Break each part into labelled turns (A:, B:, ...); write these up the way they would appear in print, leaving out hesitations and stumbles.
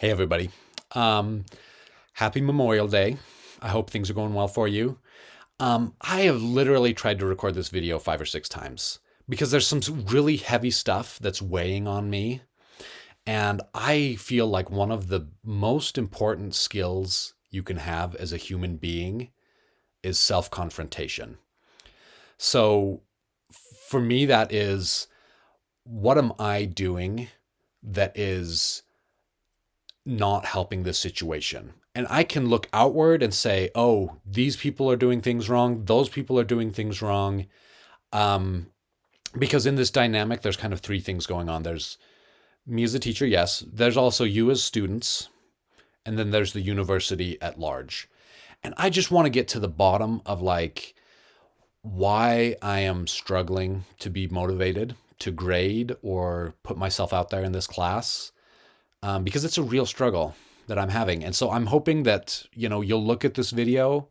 A: Hey, everybody. Um, Happy Memorial Day. I hope things are going well for you. I have literally tried to record this video 5 or 6 times because there's some really heavy stuff that's weighing on me. And I feel like one of the most important skills you can have as a human being is self confrontation. So for me, that is what am I doing that is not helping this situation? And I can look outward and say, oh, these people are doing things wrong. Those people are doing things wrong. Um, because in this dynamic, there's kind of three things going on. There's me as a teacher, yes. There's also you as students. And then there's the university at large. And I just want to get to the bottom of like why I am struggling to be motivated to grade or put myself out there in this class, because it's a real struggle that I'm having. And so I'm hoping that, you'll look at this video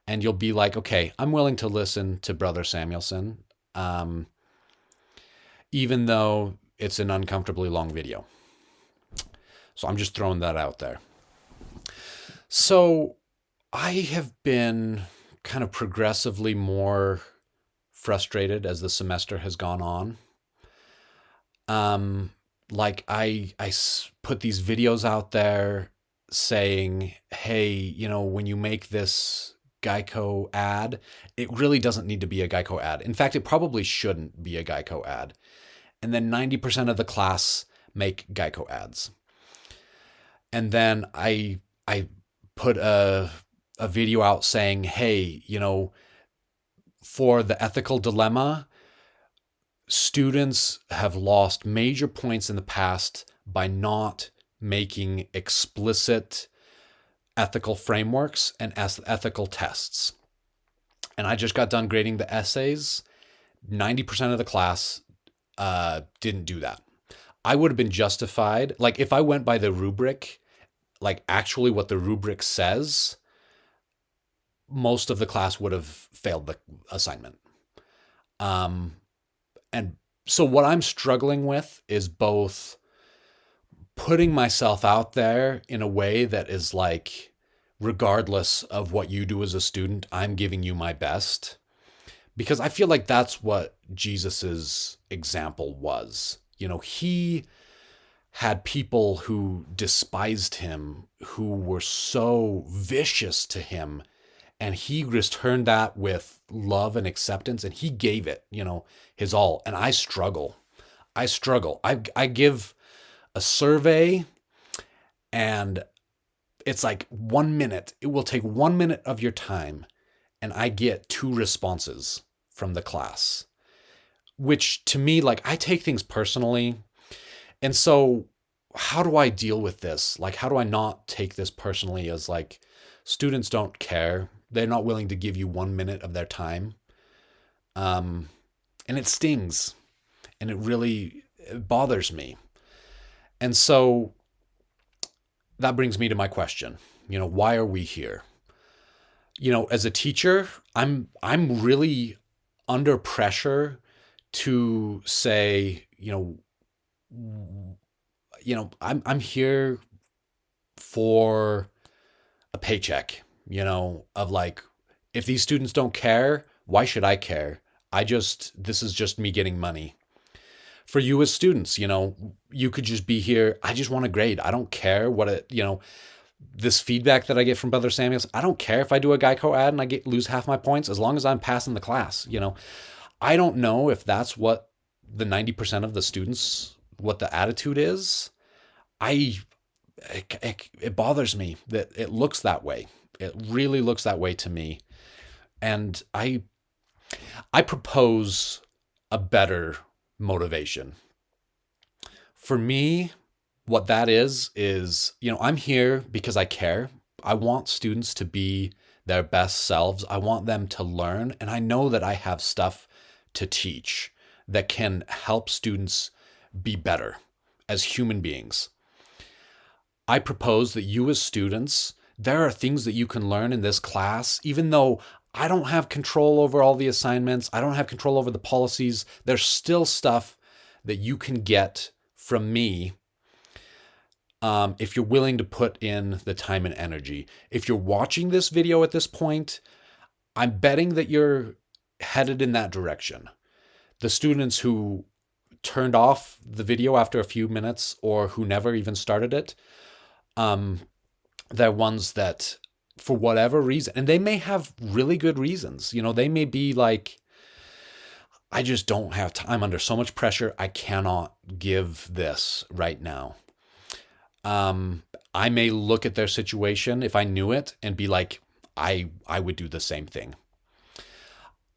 A: and you'll be like, okay, I'm willing to listen to Brother Samuelson, um, even though it's an uncomfortably long video. So I'm just throwing that out there. So I have been kind of progressively more frustrated as the semester has gone on. Like I put these videos out there saying, hey, when you make this Geico ad, it really doesn't need to be a Geico ad. In fact, it probably shouldn't be a Geico ad. And then 90% of the class make Geico ads. And then I put a video out saying, hey, for the ethical dilemma, students have lost major points in the past by not making explicit ethical frameworks and ethical tests. And I just got done grading the essays. 90% of the class didn't do that. I would have been justified. Like if I went by the rubric, like actually what the rubric says, most of the class would have failed the assignment. And so what I'm struggling with is both putting myself out there in a way that is like, regardless of what you do as a student, I'm giving you my best. Because I feel like that's what Jesus's example was. He had people who despised him, who were so vicious to him, and he returned that with love and acceptance, and he gave it, his all. And I struggle. I give a survey, and it's like 1 minute. It will take 1 minute of your time, and I get 2 responses from the class, which to me, like, I take things personally. And so how do I deal with this? Like, how do I not take this personally as like students don't care? They're not willing to give you 1 minute of their time. And it stings, and it bothers me. And so that brings me to my question. Why are we here? As a teacher, I'm really under pressure to say, I'm here for a paycheck, of like, if these students don't care, why should I care? This is just me getting money. For you as students, you could just be here. I just want a grade. I don't care this feedback that I get from Brother Samuels. I don't care if I do a Geico ad and I lose half my points as long as I'm passing the class. I don't know if that's what the 90% of the students, what the attitude is. It bothers me that it looks that way. It really looks that way to me. And I propose a better motivation. For me, what that is, I'm here because I care. I want students to be their best selves. I want them to learn. And I know that I have stuff to teach that can help students be better as human beings. I propose that you as students, there are things that you can learn in this class, even though I don't have control over all the assignments. I don't have control over the policies. There's still stuff that you can get from me if you're willing to put in the time and energy. If you're watching this video at this point, I'm betting that you're headed in that direction. The students who turned off the video after a few minutes or who never even started it, they're ones that, for whatever reason, and they may have really good reasons, they may be like, I just don't have time. I'm under so much pressure. I cannot give this right now. I may look at their situation if I knew it and be like, I would do the same thing.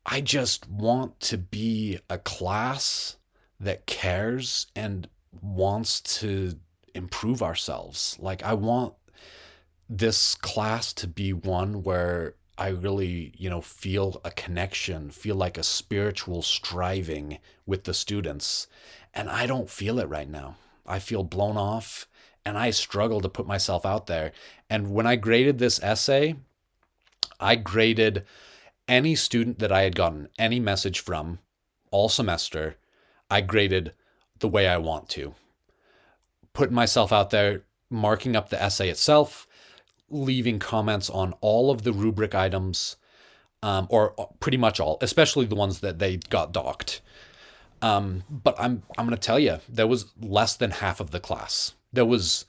A: I just want to be a class that cares and wants to improve ourselves. Like, I want this class to be one where I really, feel a connection, feel like a spiritual striving with the students. And I don't feel it right now. I feel blown off and I struggle to put myself out there. And when I graded this essay, I graded any student that I had gotten any message from all semester. I graded the way I want to, putting myself out there, marking up the essay itself, leaving comments on all of the rubric items, or pretty much all, especially the ones that they got docked. But I'm going to tell you, there was less than half of the class. There was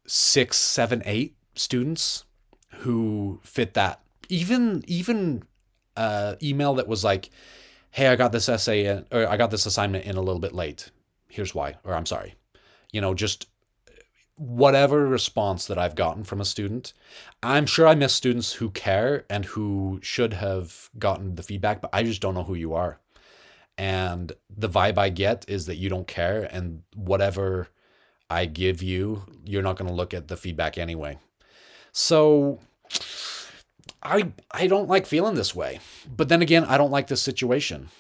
A: 6, 7, 8 students who fit that. Even email that was like, hey, I got this essay in, or I got this assignment in a little bit late. Here's why, or I'm sorry. Just whatever response that I've gotten from a student. I'm sure I miss students who care and who should have gotten the feedback, but I just don't know who you are. And the vibe I get is that you don't care, and whatever I give you, you're not going to look at the feedback anyway. So I don't like feeling this way. But then again, I don't like this situation.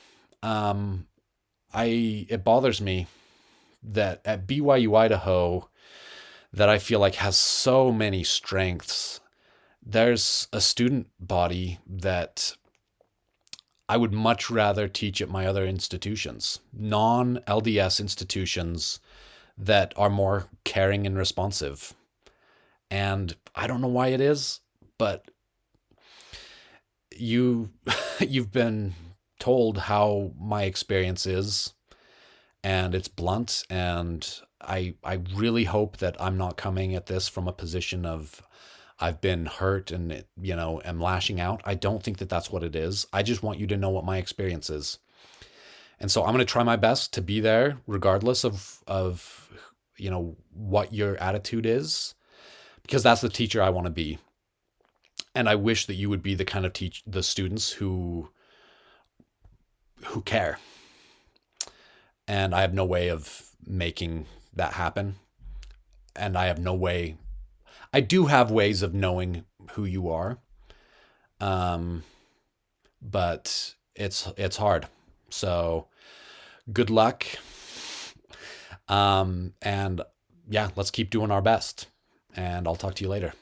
A: It bothers me that at BYU Idaho, that I feel like has so many strengths, there's a student body that I would much rather teach at my other institutions, non-LDS institutions that are more caring and responsive. And I don't know why it is, but you've been told how my experience is, and it's blunt, and I really hope that I'm not coming at this from a position of I've been hurt and, am lashing out. I don't think that that's what it is. I just want you to know what my experience is. And so I'm going to try my best to be there regardless of what your attitude is, because that's the teacher I want to be. And I wish that you would be the kind of the students who care. And I have no way of making that happen. And I do have ways of knowing who you are. But it's hard. So good luck. And yeah, let's keep doing our best. And I'll talk to you later.